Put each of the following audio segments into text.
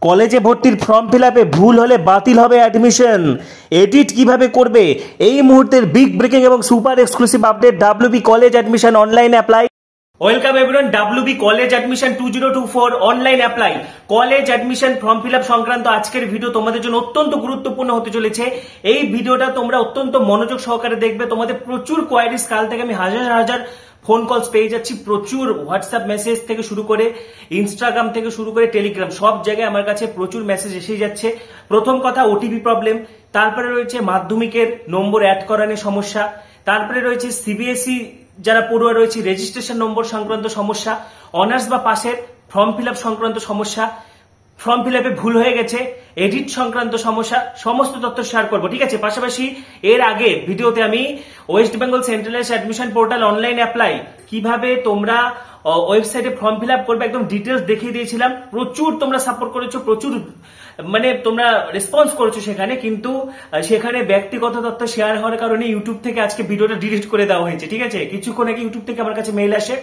কলেজে ভর্তির form fill আপে ভুল হলে বাতিল হবে অ্যাডমিশন। এডিট কিভাবে করবে, এই মুহূর্তের বিগ ব্রেকিং এবং super exclusive update. WB college admission online apply. Welcome everyone, WB college admission 2024 online apply. College admission form fill up সংক্রান্ত আজকের ভিডিও তোমাদের জন্য অত্যন্ত গুরুত্বপূর্ণ হতে চলেছে। এই ভিডিওটা তোমরা অত্যন্ত মনোযোগ সহকারে দেখবে। তোমাদের প্রচুর কোয়ারিজ, কাল থেকে আমি হাজার হাজার ফোন কলস পেয়ে যাচ্ছি, প্রচুর হোয়াটসঅ্যাপ মেসেজ থেকে শুরু করে ইনস্টাগ্রাম থেকে শুরু করে টেলিগ্রাম, সব জায়গায় আমার কাছে প্রচুর মেসেজ এসে যাচ্ছে। প্রথম কথা ওটিপি প্রবলেম, তারপরে রয়েছে মাধ্যমিকের নম্বর অ্যাড করানোর সমস্যা, তারপরে রয়েছে সিবিএসই যারা পড়ুয়া রয়েছে রেজিস্ট্রেশন নম্বর সংক্রান্ত সমস্যা, অনার্স বা পাশের ফর্ম ফিল আপ সংক্রান্ত সমস্যা, ফর্ম ফিল আপে ভুল হয়ে গেছে, এডিট সংক্রান্ত সমস্যা, সমস্ত তথ্য শেয়ার করবো, ঠিক আছে। পাশাপাশি এর আগে ভিডিওতে আমি West Bengal centralised admission portal online apply কিভাবে তোমরা ওয়েবসাইটে ফর্ম ফিল আপ করবে একদম ডিটেলস দেখিয়ে দিয়েছিলাম। প্রচুর তোমরা সাপোর্ট করেছো, প্রচুর মানে তোমরা রেসপন্স করেছো সেখানে, কিন্তু সেখানে ব্যক্তিগত তথ্য শেয়ার হওয়ার কারণে ইউটিউব থেকে আজকে ভিডিওটা ডিলিট করে দেওয়া হয়েছে, ঠিক আছে। কিছুক্ষণ আগে ইউটিউব থেকে আমার কাছে মেইল আসে,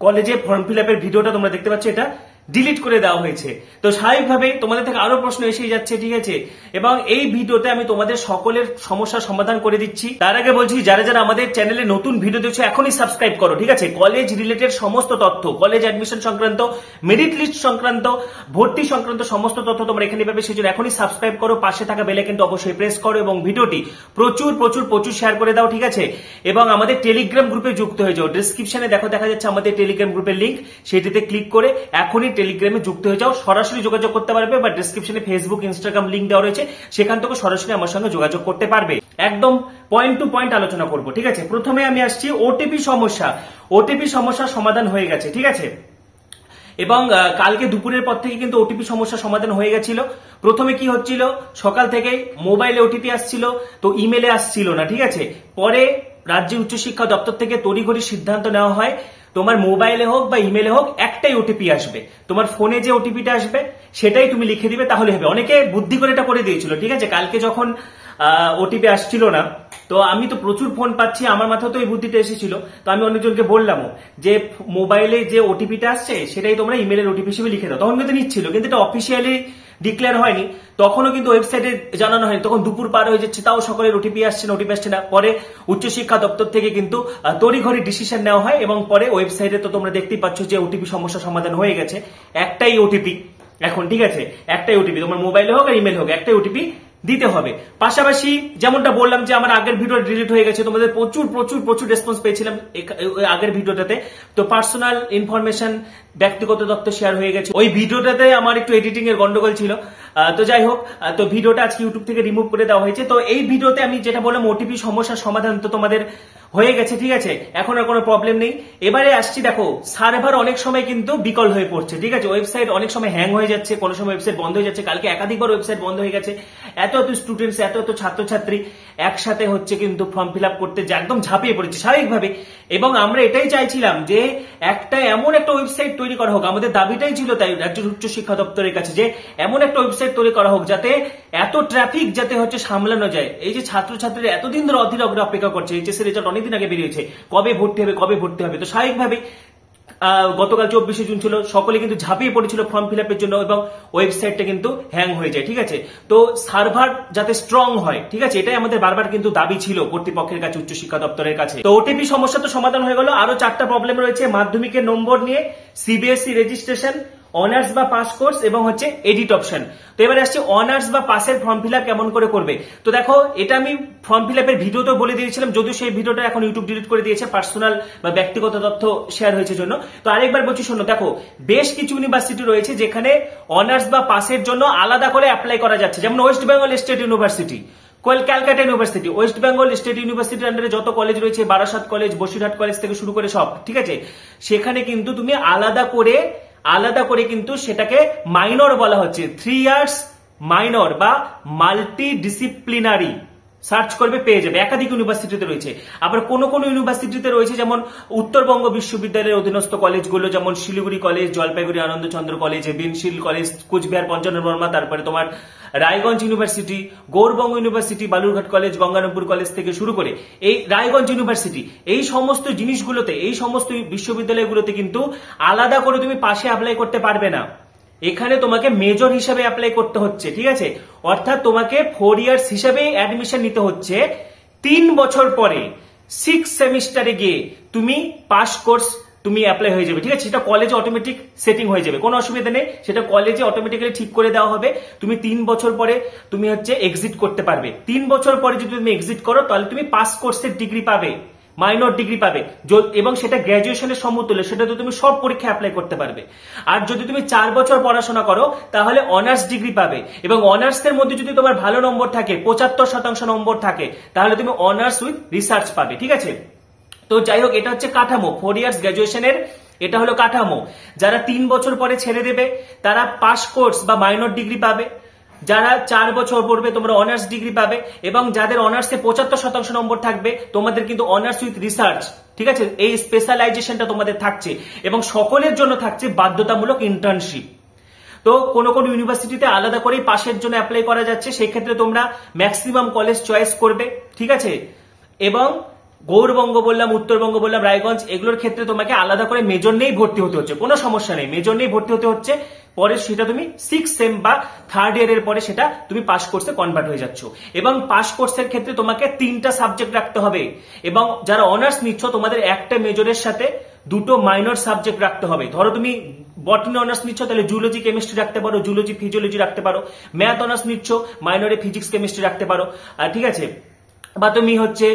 কলেজে ফর্ম ফিল আপের ভিডিওটা তোমরা দেখতে পাচ্ছ এটা ডিলিট করে দেওয়া হয়েছে। তো স্বাভাবিকভাবে তোমাদের থেকে আরো প্রশ্ন এসেই যাচ্ছে, ঠিক আছে। এবং এই ভিডিওতে আমি তোমাদের সকলের সমস্যার সমাধান করে দিচ্ছি। তার আগে বলছি, যারা যারা আমাদের চ্যানেলে নতুন ভিডিও দেখছো এখনই সাবস্ক্রাইব করো, ঠিক আছে। কলেজ রিলেটেড সমস্ত তথ্য, কলেজ অ্যাডমিশন সংক্রান্ত, মেরিট লিস্ট সংক্রান্ত, ভর্তি সংক্রান্ত সমস্ত তথ্য তোমরা এখানে পাবে। সেই জন্য এখনই সাবস্ক্রাইব করো, পাশে থাকা বেল আইকনটা অবশ্যই প্রেস করো এবং ভিডিওটি প্রচুর প্রচুর প্রচুর শেয়ার করে দাও, ঠিক আছে। এবং আমাদের টেলিগ্রাম গ্রুপে যুক্ত হয়ে যাও। ডিসক্রিপশনে দেখা যাচ্ছে আমাদের টেলিগ্রাম গ্রুপের লিঙ্ক, সেটিতে ক্লিক করে এখনই টেলিগ্রামে যুক্ত হয়ে যাও। সরাসরি যোগাযোগ করতে পারবে, বা ডিসক্রিপশনে ফেসবুক, ইনস্টাগ্রাম লিঙ্ক দেওয়া রয়েছে, সেখান থেকে সরাসরি আমার সঙ্গে যোগাযোগ করতে পারবে। একদম পয়েন্ট টু পয়েন্ট আলোচনা করব, ঠিক আছে। প্রথমে আমি আসছি ওটিপি সমস্যা। ওটিপি সমস্যার সমাধান হয়ে গেছে, ঠিক আছে। এবং কালকে দুপুরের পর থেকে কিন্তু ওটিপি সমস্যা সমাধান হয়ে গেছিল। প্রথমে কি হচ্ছিল, সকাল থেকে মোবাইলে ওটিপি আসছিল, তো ইমেলে আসছিল না, ঠিক আছে। পরে রাজ্য উচ্চশিক্ষা দপ্তর থেকে তড়িঘড়ি সিদ্ধান্ত নেওয়া হয়, তোমার মোবাইলে হোক বা ইমেলে হোক একটাই ওটিপি আসবে, তোমার ফোনে যে ওটিপিটা আসবে সেটাই তুমি লিখে দিবে, তাহলে হবে। অনেকে বুদ্ধি করে এটা করে দিয়েছিল, ঠিক আছে। কালকে যখন ওটিপি আসছিল না, তো আমি তো প্রচুর ফোন পাচ্ছি, আমার মাথায় তো এই বুদ্ধিটা এসেছিল, তো আমি অনেকজনকে বললামও যে মোবাইলে যে ওটিপিটা আসছে সেটাই তোমরা ইমেলের ওটিপি হিসেবে লিখে দাও। তখন কিন্তু নিচ্ছিল, কিন্তু এটা অফিসিয়ালি ডিক্লেয়ার হয়নি, তখনও কিন্তু ওয়েবসাইটে জানানো হয়নি, তখন দুপুর পার হয়ে যাচ্ছে, তাও সকলের ওটিপি আসছে না, ওটিপি আসছে না। পরে উচ্চশিক্ষা দপ্তর থেকে কিন্তু তড়িঘড়ি ডিসিশন নেওয়া হয়, এবং পরে ওয়েবসাইটে তো তোমরা দেখতেই পাচ্ছ যে ওটিপি সমস্যা সমাধান হয়ে গেছে। একটাই ওটিপি এখন, ঠিক আছে, একটাই ওটিপি, তোমার মোবাইলে হোক আর ইমেল হোক একটাই ওটিপি দিতে হবে। পাশাপাশি যেমনটা বললাম যে আমার আগের ভিডিও ডিলিট হয়ে গেছে, তোমাদের প্রচুর প্রচুর প্রচুর রেসপন্স পেয়েছিলাম আগের ভিডিওটাতে। তো পার্সোনাল ইনফরমেশন, ব্যক্তিগত তথ্য শেয়ার হয়ে গেছে। ওই ভিডিওটাতে আমার একটু এডিটিং এর গন্ডগোল ছিল, তো যাই হোক, তো ভিডিওটা আজকে ইউটিউব থেকে রিমুভ করে দেওয়া হয়েছে। তো এই ভিডিওতে আমি যেটা বললাম ওটিপি সমস্যার সমাধান তো তোমাদের হয়ে গেছে, ঠিক আছে, এখন আর কোনো প্রবলেম নেই। এবারে আসছি, দেখো সার্ভার অনেক সময় কিন্তু বিকল হয়ে পড়ছে, ঠিক আছে। ওয়েবসাইট অনেক সময় হ্যাং হয়ে যাচ্ছে, কোনো সময় ওয়েবসাইট বন্ধ হয়ে যাচ্ছে। কালকে একাধিকবার ওয়েবসাইট বন্ধ হয়ে গেছে। এত এত স্টুডেন্টস, এত এত ছাত্রছাত্রী একসাথে হচ্ছে কিন্তু ফর্ম ফিল আপ করতে, যে একদম ঝাঁপিয়ে পড়েছে স্বাভাবিকভাবে। এবং আমরা এটাই চাইছিলাম যে একটা এমন একটা ওয়েবসাইট তৈরি করা হোক, আমাদের দাবিটাই ছিল তাই রাজ্যের উচ্চ শিক্ষা দপ্তরের কাছে, যে এমন একটা ওয়েবসাইট তৈরি করা হোক যাতে এত ট্রাফিক যাতে হচ্ছে সামলানো যায়। এই যে ছাত্রছাত্রীরা এতদিন ধরে অধীর অগ্রে অপেক্ষা করছে, এইচএসসি রেজাল্ট অনেকদিন আগে বেরিয়েছে, কবে ভর্তি হবে কবে ভর্তি হবে। তো স্বাভাবিকভাবে গতকাল 24শে জুন ছিল, সকলে কিন্তু ঝাঁপিয়ে পড়েছিল ফর্ম ফিল আপের জন্য, এবং ওয়েবসাইটটা কিন্তু হ্যাং হয়ে যায়, ঠিক আছে। তো সার্ভার যাতে স্ট্রং হয়, ঠিক আছে, এটাই আমাদের বারবার কিন্তু দাবি ছিল কর্তৃপক্ষের কাছে, উচ্চশিক্ষা দপ্তরের কাছে। তো ওটিপি সমস্যা তো সমাধান হয়ে গেল। আরো 4টা প্রবলেম রয়েছে মাধ্যমিকের নম্বর নিয়ে, সিবিএসই রেজিস্ট্রেশন, অনার্স বা পাস কোর্স, এবং হচ্ছে এডিট অপশন। তো এবারে আসছে অনার্স বা পাসের ফর্ম ফিল আপ কেমন করে করবে। তো দেখো, এটা আমি ফর্ম ফিল আপের ভিডিওতেও বলে দিয়েছিলাম, যদিও সেই ভিডিওটা এখন ইউটিউব ডিলিট করে দিয়েছে, পার্সোনাল বা ব্যক্তিগত তথ্য শেয়ার হয়েছে জন্য। তো আরেকবার বলছি, শোনো, দেখো বেশ কিছু ইউনিভার্সিটি রয়েছে যেখানে অনার্স বা পাসের জন্য আলাদা করে অ্যাপ্লাই করা যাচ্ছে, যেমন West Bengal state university, Calcutta university, West Bengal state ইউনিভার্সিটির আন্ডারে যত কলেজ রয়েছে, বারাসাত কলেজ, বসিরহাট কলেজ থেকে শুরু করে সব, ঠিক আছে, সেখানে কিন্তু তুমি আলাদা করে কিন্তু সেটাকে মাইনর বলা হচ্ছে, 3 ইয়ার্স মাইনর বা মাল্টি ডিসিপ্লিনারি। সার্চ করবে পেয়ে যাবে, একাধিক ইউনিভার্সিটিতে রয়েছে। আবার কোন কোন ইউনিভার্সিটিতে রয়েছে, যেমন উত্তরবঙ্গ বিশ্ববিদ্যালয়ের অধীনস্থ কলেজগুলো, যেমন শিলিগুড়ি কলেজ, জলপাইগুড়ি আনন্দচন্দ্র কলেজ, বিনশিল কলেজ, কুচবিহার পঞ্চানন বর্মা, তারপরে তোমার Raiganj university, Gour Banga university, Balurghat college, Gangarampur college থেকে শুরু করে এই রায়গঞ্জ ইউনিভার্সিটি, এই সমস্ত জিনিসগুলোতে, এই সমস্ত বিশ্ববিদ্যালয়গুলোতে কিন্তু আলাদা করে তুমি পাশে অ্যাপ্লাই করতে পারবে না। এখানে তোমাকে মেজর হিসাবে অ্যাপ্লাই করতে হচ্ছে, ঠিক আছে। অর্থাৎ তোমাকে 4 ইয়ার্স হিসাবে অ্যাডমিশন নিতে হচ্ছে। 3 বছর পরে 6 সেমিস্টারে গিয়ে তুমি পাস কোর্স তুমি অ্যাপ্লাই হয়ে যাবে, ঠিক আছে। সেটা কলেজে অটোমেটিক সেটিং হয়ে যাবে, কোনো অসুবিধা নেই, সেটা কলেজে অটোমেটিক্যালি ঠিক করে দেওয়া হবে। তুমি 3 বছর পরে তুমি হচ্ছে এক্সিট করতে পারবে। 3 বছর পরে যদি তুমি এক্সিট করো তাহলে তুমি পাস কোর্সের ডিগ্রি পাবে, মাইনর ডিগ্রি পাবে, এবং সেটা গ্র্যাজুয়েশনের সমতুল্য, সেটা তো তুমি সব পরীক্ষা অ্যাপ্লাই করতে পারবে। আর যদি তুমি 4 বছর পড়াশোনা করো তাহলে অনার্স ডিগ্রি পাবে, এবং অনার্সের মধ্যে যদি তোমার ভালো নম্বর থাকে, 75% নম্বর থাকে, তাহলে তুমি অনার্স উইথ রিসার্চ পাবে, ঠিক আছে। তো যাই হোক, এটা হচ্ছে কাঠামো 4 ইয়ার্স গ্র্যাজুয়েশনের, এটা হলো কাঠামো। যারা 3 বছর পরে ছেড়ে দেবে তারা পাস কোর্স বা মাইনর ডিগ্রি পাবে, যারা 4 বছর পড়বে তোমরা অনার্স ডিগ্রি পাবে, এবং যাদের অনার্সে 75% নম্বর থাকবে তোমাদের কিন্তু অনার্স উইথ রিসার্চ, ঠিক আছে, এই স্পেশালাইজেশনটা তোমাদের থাকছে। এবং সকলের জন্য থাকছে বাধ্যতামূলক ইন্টার্নশিপ। তো কোন কোন ইউনিভার্সিটিতে আলাদা করে পাশের জন্য অ্যাপ্লাই করা যাচ্ছে, সেই ক্ষেত্রে তোমরা ম্যাক্সিমাম কলেজ চয়েস করবে, ঠিক আছে। এবং গৌরবঙ্গ বললাম, উত্তরবঙ্গ বললাম, রায়গঞ্জ, এগুলোর ক্ষেত্রে তোমাকে আলাদা করে মেজর নেই ভর্তি হতে হচ্ছে, কোনো সমস্যা নেই, মেজর নেই ভর্তি হতে হচ্ছে। পরে সেটা তুমি 6 সেম বা 3rd ইয়ারের পরে সেটা তুমি পাস কোর্সে কনভার্ট হয়ে যাচ্ছ। এবং পাস কোর্সের ক্ষেত্রে তোমাকে 3টা সাবজেক্ট রাখতে হবে, এবং যারা অনার্স নিচ্ছ তোমাদের একটা মেজরের সাথে 2টো মাইনর সাবজেক্ট রাখতে হবে। ধরো তুমি বটনি অনার্স নিচ্ছ, তাহলে জুলজি কেমিস্ট্রি রাখতে পারো, জুলজি ফিজিওলজি রাখতে পারো। ম্যাথ অনার্স নিচ্ছ, মাইনরে ফিজিক্স কেমিস্ট্রি রাখতে পারো, ঠিক আছে। বা তুমি হচ্ছে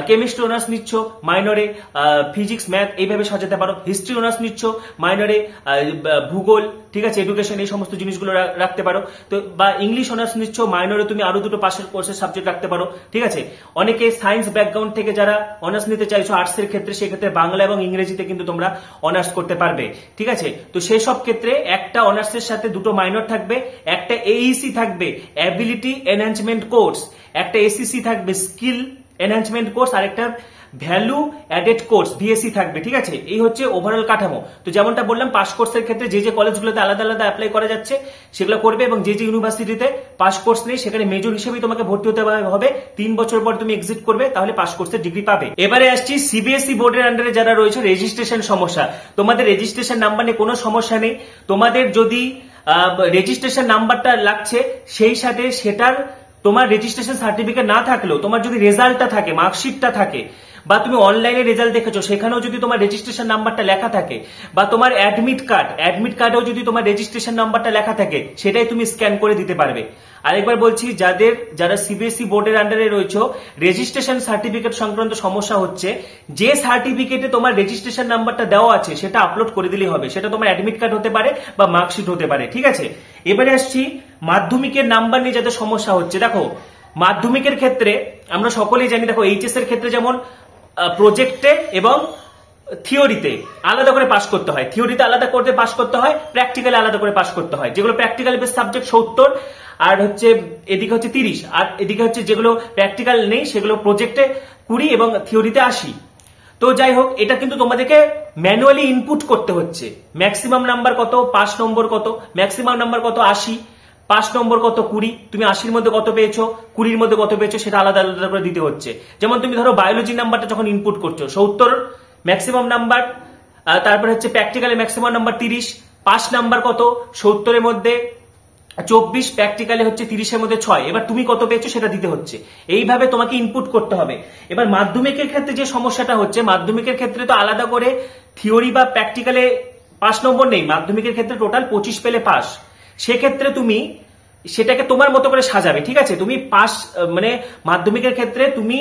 কেমিস্ট্রি অনার্স নিচ্ছ, মাইনরে ফিজিক্স ম্যাথ এইভাবে সাজাতে পারো। হিস্ট্রি অনার্স নিচ্ছ, মাইনরে ভূগোল, ঠিক আছে, এডুকেশন, এই সমস্ত জিনিসগুলো রাখতে পারো। তো বা ইংলিশ অনার্স নিচ্ছ, মাইনরে তুমি আরো 2টো পাশের কোর্সের সাবজেক্ট রাখতে পারো, ঠিক আছে। অনেকে সায়েন্স ব্যাকগ্রাউন্ড থেকে যারা অনার্স নিতে চাইছো আর্টস এর ক্ষেত্রে, সেক্ষেত্রে বাংলা এবং ইংরেজিতে কিন্তু তোমরা অনার্স করতে পারবে, ঠিক আছে। তো সেই সব ক্ষেত্রে একটা অনার্সের সাথে 2টো মাইনর থাকবে, একটা এইসি থাকবে অ্যাবিলিটি এনহ্যান্সমেন্ট কোর্স, একটা এসিসি থাকবে স্কিল এনহ্যান্সমেন্ট কোর্স, আর একটা ভ্যালু অ্যাডেড কোর্স ভিএসসি থাকবে, ঠিক আছে। এই হচ্ছে ওভারঅল কাঠামো। তো যেমনটা বললাম, পাস কোর্সের ক্ষেত্রে যে যে কলেজগুলোতে আলাদা আলাদা অ্যাপ্লাই করা যাচ্ছে সেগুলো করবে, এবং যে যে ইউনিভার্সিটিতে পাস কোর্স নেই সেখানে মেজর হিসেবেই তোমাকে ভর্তি হতে হবে। 3 বছর পর তুমি এক্সিট করবে, তাহলে পাস কোর্সের ডিগ্রি পাবে। এবারে আসছি সিবিএসই বোর্ডের আন্ডারে যারা রয়েছে, রেজিস্ট্রেশন সমস্যা। তোমাদের রেজিস্ট্রেশন নাম্বার নিয়ে কোনো সমস্যা নেই। তোমাদের যদি রেজিস্ট্রেশন নাম্বারটা লাগছে, সেই সাথে সেটার তোমার রেজিস্ট্রেশন সার্টিফিকেট না থাকলেও তোমার যদি রেজাল্টটা থাকে, মার্কশিটটা থাকে, বা তুমি অনলাইনে রেজাল্ট দেখেছো সেখানেও যদি তোমার রেজিস্ট্রেশন নাম্বারটা লেখা থাকে, বা তোমার অ্যাডমিট কার্ডেও যদি তোমার রেজিস্ট্রেশন নাম্বারটা লেখা থাকে, সেটাই তুমি স্ক্যান করে দিতে পারবে। আরেকবার বলছি, যারা সিবিএসই বোর্ডের আন্ডারে রয়েছে, রেজিস্ট্রেশন সার্টিফিকেট সংক্রান্ত সমস্যা হচ্ছে, যে সার্টিফিকেটে তোমার রেজিস্ট্রেশন নাম্বারটা দেওয়া আছে সেটা আপলোড করে দিলেই হবে। সেটা তোমার অ্যাডমিট কার্ড হতে পারে বা মার্কশিট হতে পারে, ঠিক আছে। এবারে আসছি মাধ্যমিকের নাম্বার নিয়ে যাদের সমস্যা হচ্ছে। দেখো, মাধ্যমিকের ক্ষেত্রে আমরা সকলেই জানি, দেখো এইচএস এর ক্ষেত্রে যেমন প্রজেক্টে এবং থিওরিতে আলাদা করে পাস করতে হয়, থিওরিতে আলাদা করে পাস করতে হয়, প্র্যাকটিক্যালে আলাদা করে পাস করতে হয়। যেগুলো প্র্যাকটিক্যাল বেস সাবজেক্ট 70, আর হচ্ছে এদিকে হচ্ছে 30, আর এদিকে হচ্ছে যেগুলো প্র্যাকটিক্যাল নেই সেগুলো প্রজেক্টে 20 এবং থিওরিতে 80। তো যাই হোক, এটা কিন্তু তোমাদেরকে ম্যানুয়ালি ইনপুট করতে হচ্ছে। ম্যাক্সিমাম নাম্বার কত, 5 নম্বর কত, ম্যাক্সিমাম নাম্বার কত 80, 5 নম্বর কত 20, তুমি 80-র মধ্যে কত পেয়েছো, 20-র মধ্যে কত পেয়েছো, সেটা আলাদা আলাদা করে দিতে হচ্ছে। যেমন তুমি ধরো বায়োলজি নাম্বারটা যখন ইনপুট করছো 70 ম্যাক্সিমাম নাম্বার, তারপরে হচ্ছে প্র্যাকটিক্যালে ম্যাক্সিমাম নাম্বার 30, 5 নাম্বার কত 70-এর মধ্যে 24, প্র্যাকটিক্যালে হচ্ছে 30-এর মধ্যে 6। এবার তুমি কত পেয়েছো সেটা দিতে হচ্ছে, এইভাবে তোমাকে ইনপুট করতে হবে। এবার মাধ্যমিকের ক্ষেত্রে যে সমস্যাটা হচ্ছে, মাধ্যমিকের ক্ষেত্রে তো আলাদা করে থিওরি বা প্র্যাকটিক্যালে 5 নম্বর নেই, মাধ্যমিকের ক্ষেত্রে টোটাল 25 পেলে পাস। সেক্ষেত্রে তুমি সেটাকে তোমার মতো করে সাজাবে, ঠিক আছে। তুমি পাস মানে মাধ্যমিকের ক্ষেত্রে তুমি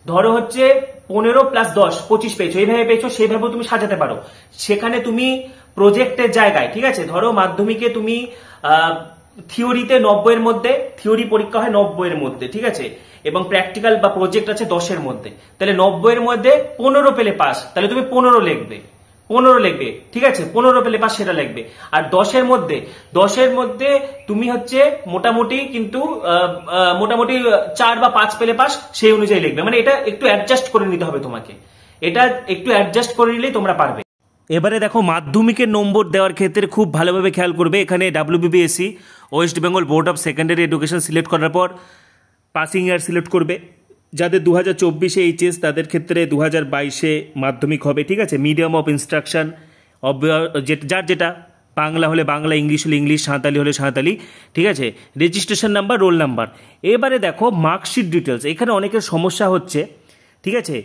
ধরো হচ্ছে 15 + 10 25 পেয়েছো, এইভাবে পেয়েছো, সেইভাবে তুমি সাজাতে পারো। সেখানে তুমি প্রজেক্টের জায়গায়, ঠিক আছে, ধরো মাধ্যমিকে তুমি থিওরিতে 90-এর মধ্যে, থিওরি পরীক্ষা হয় 90-এর মধ্যে, ঠিক আছে, এবং প্র্যাকটিক্যাল বা প্রজেক্ট আছে 10-এর মধ্যে, তাহলে 90-এর মধ্যে 15 পেলে পাস, তাহলে তুমি 15 লিখবে, 15 লিখবে, ঠিক আছে, 15 পেলে পাস সেটা লিখবে। আর 10-এর মধ্যে তুমি হচ্ছে মোটামুটি কিন্তু মোটামুটি 4 বা 5 পেলে পাস, সেই অনুযায়ী লিখবে। মানে এটা একটু অ্যাডজাস্ট করে নিতে হবে তোমাকে, এটা একটু অ্যাডজাস্ট করে নিলেই তোমরা পারবে। এবারে দেখো, মাধ্যমিকের নম্বর দেওয়ার ক্ষেত্রে খুব ভালোভাবে খেয়াল করবে। এখানে WBPSC West Bengal board of secondary education select করার পর পাসিং ইয়ার সিলেক্ট করবে। যাদের 2024-এ এইচএস, তাদের ক্ষেত্রে 2022-এ মাধ্যমিক হবে, ঠিক আছে। মিডিয়াম অফ ইনস্ট্রাকশন যার যেটা বাংলা হলে বাংলা, ইংলিশ হলে ইংলিশ, সাঁওতালি হলে সাঁওতালি, ঠিক আছে, রেজিস্ট্রেশন নাম্বার, রোল নাম্বার। এবারে দেখো মার্কশিট ডিটেলস, এখানে অনেকের সমস্যা হচ্ছে, ঠিক আছে।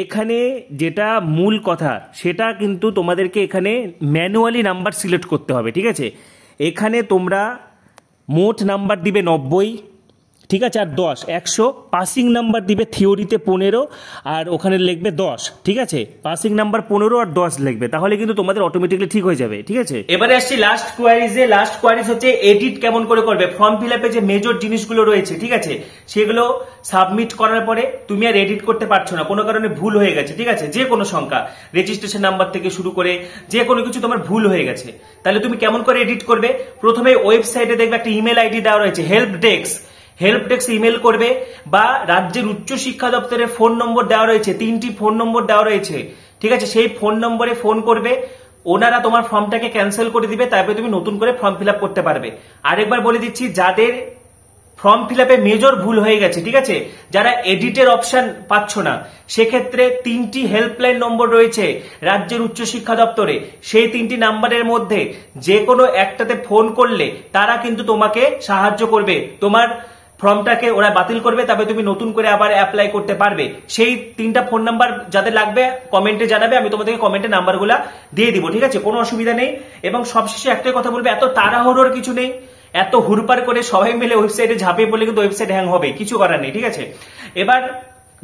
এখানে যেটা মূল কথা সেটা কিন্তু তোমাদেরকে এখানে ম্যানুয়ালি নাম্বার সিলেক্ট করতে হবে, ঠিক আছে। এখানে তোমরা মোট নাম্বার দিবে 90, ঠিক আছে, আর 10, 100। পাসিং নাম্বার দিবে থিওরিতে 15 আর ওখানে লিখবে 10, ঠিক আছে। পাসিং নাম্বার 15 আর 10 লিখবে, তাহলে কিন্তু তোমাদের অটোমেটিকলি ঠিক হয়ে যাবে, ঠিক আছে। এবারে আসছি লাস্ট কোয়ারিজে। লাস্ট কোয়ারিজ হচ্ছে এডিট কেমন করে করবে। ফর্ম ফিল আপে যে মেজর জিনিসগুলো রয়েছে, ঠিক আছে, সেগুলো সাবমিট করার পরে তুমি আর এডিট করতে পারছো না, কোনো কারণে ভুল হয়ে গেছে, ঠিক আছে। যে কোনো সংখ্যা, রেজিস্ট্রেশন নাম্বার থেকে শুরু করে যে কোনো কিছু তোমার ভুল হয়ে গেছে, তাহলে তুমি কেমন করে এডিট করবে? প্রথমে ওয়েবসাইটে দেখবে একটা ইমেল আইডি দেওয়া রয়েছে, হেল্প ডেস্ক ইমেল করবে, বা রাজ্যের উচ্চ শিক্ষা দপ্তরের ফোন নম্বর দেওয়া রয়েছে, 3টি ফোন নম্বর দেওয়া রয়েছে, ঠিক আছে, সেই ফোন নম্বরে ফোন করবে, ওনারা তোমার ফর্মটাকে ক্যান্সেল করে দিবে, তারপরে তুমি নতুন করে ফর্ম ফিল আপ করতে পারবে। আরেকবার বলে দিচ্ছি, যাদের ফর্ম ফিল আপে মেজর ভুল হয়ে গেছে, ঠিক আছে, যারা এডিটের অপশন পাচ্ছ না, সেক্ষেত্রে 3টি হেল্পলাইন নম্বর রয়েছে রাজ্যের উচ্চ শিক্ষা দপ্তরে, সেই 3টি নাম্বারের মধ্যে যে কোনো একটাতে ফোন করলে তারা কিন্তু তোমাকে সাহায্য করবে, তোমার ফর্মটাকে ওরা বাতিল করবে, তবে তুমি নতুন করে আবার অ্যাপ্লাই করতে পারবে। সেই 3টা ফোন নাম্বার যাদের লাগবে কমেন্টে জানাবে, আমি তোমাদেরকে কমেন্টে নাম্বারগুলা দিয়ে দিব, ঠিক আছে, কোনো অসুবিধা নেই। এবং সবশেষে একটাই কথা বলবে, এত তাড়াহুড়োর কিছু নেই, এত হুড়পাড় করে সবাই মিলে ওয়েবসাইটে ঝাঁপিয়ে পড়লে কিন্তু ওয়েবসাইট হ্যাং হবে, কিছু করার নেই, ঠিক আছে। এবার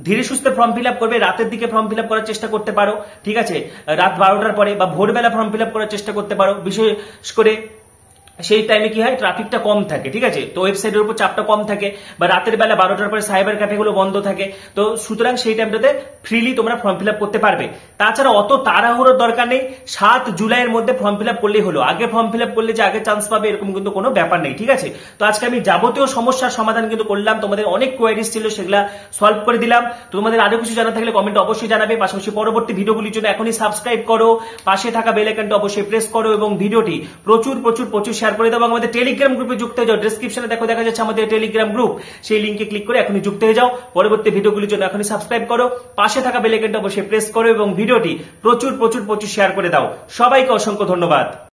ধীরে সুস্থে ফর্ম ফিল আপ করবে, রাতের দিকে ফর্ম ফিল আপ করার চেষ্টা করতে পারো, ঠিক আছে, রাত 12টার পরে বা ভোরবেলা ফর্ম ফিল আপ করার চেষ্টা করতে পারো, বিশেষ করে সেই টাইমে কি হয়, ট্রাফিকটা কম থাকে, ঠিক আছে, তো ওয়েবসাইটের উপর চাপটা কম থাকে, বা রাতের বেলা 12টার পরে সাইবার ক্যাফেগুলো বন্ধ থাকে, তো সুতরাং সেই টাইমটাতে ফ্রিলি তোমরা ফর্ম ফিল আপ করতে পারবে। তাছাড়া অত তাড়াহুড়োর দরকার নেই, 7 জুলাইয়ের মধ্যে ফর্ম ফিল আপ করলেই হলো। আগে ফর্ম ফিল আপ করলে যে আগে চান্স পাবে এরকম কিন্তু কোনো ব্যাপার নেই, ঠিক আছে। তো আজকে আমি যাবতীয় সমস্যার সমাধান কিন্তু করলাম, তোমাদের অনেক কোয়ারিজ ছিল সেগুলা সলভ করে দিলাম। তো তোমাদের আরো কিছু জানা থাকলে কমেন্টে অবশ্যই জানাবে, পাশাপাশি পরবর্তী ভিডিওগুলির জন্য এখনই সাবস্ক্রাইব করো, পাশে থাকা বেল আইকনটা অবশ্যই প্রেস করো, এবং ভিডিওটি প্রচুর প্রচুর প্রচুর শেয়ার করে দাও। আমাদের টেলিগ্রাম গ্রুপে যুক্ত হয়ে যাও, ডেসক্রিপশনে দেখা যাচ্ছে আমাদের টেলিগ্রাম গ্রুপ, সেই লিংকে ক্লিক করে এখনই যুক্ত হয়ে যাও। পরবর্তী ভিডিওগুলির জন্য এখনই সাবস্ক্রাইব করো, পাশে থাকা বেল আইকনটা অবশ্যই প্রেস করো, এবং ভিডিওটি প্রচুর প্রচুর প্রচুর শেয়ার করে দাও। সবাইকে অসংখ্য ধন্যবাদ।